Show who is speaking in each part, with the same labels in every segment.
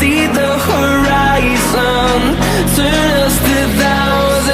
Speaker 1: see the horizon, turn us to thousands.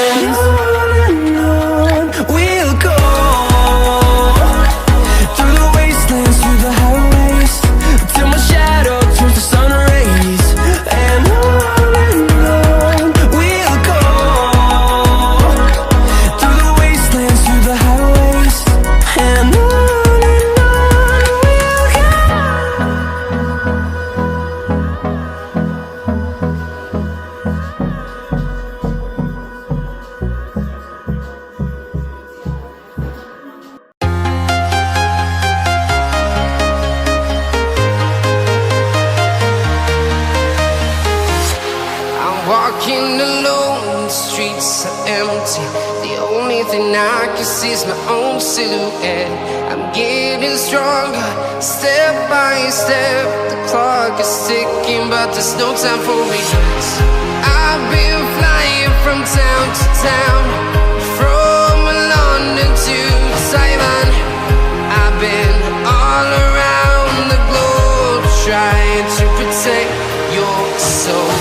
Speaker 1: And on we'll go, through the wastelands, through the highways, till my shadow turns to sun rays. And on we'll go, through the wastelands, through the highways. And on we'll go.
Speaker 2: I'm walking alone, the streets are empty. The only thing I can see is my own silhouette. I'm getting stronger, step by step. The clock is ticking, but there's no time for regrets. I've been flying from town to town, from London to Taiwan. I've been all around the globe, trying to protect your soul.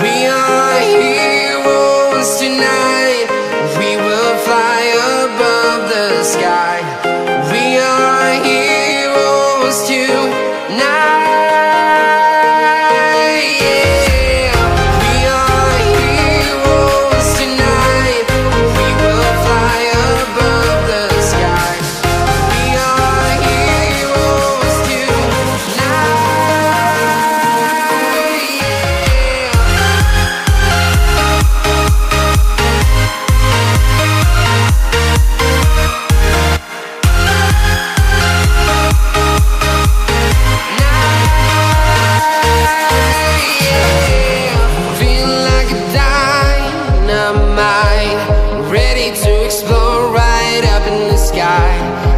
Speaker 2: We are heroes tonight. We will fly above the sky. We are heroes tonight. Yeah. We are heroes tonight. We will fly above the sky. We are heroes tonight. Feeling like a dynamite, ready to explode right up in the sky.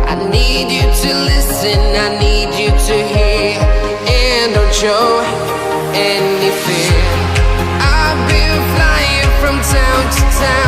Speaker 2: I need you to listen, I need you to hear, and don't show any fear. I've been flying from town to town.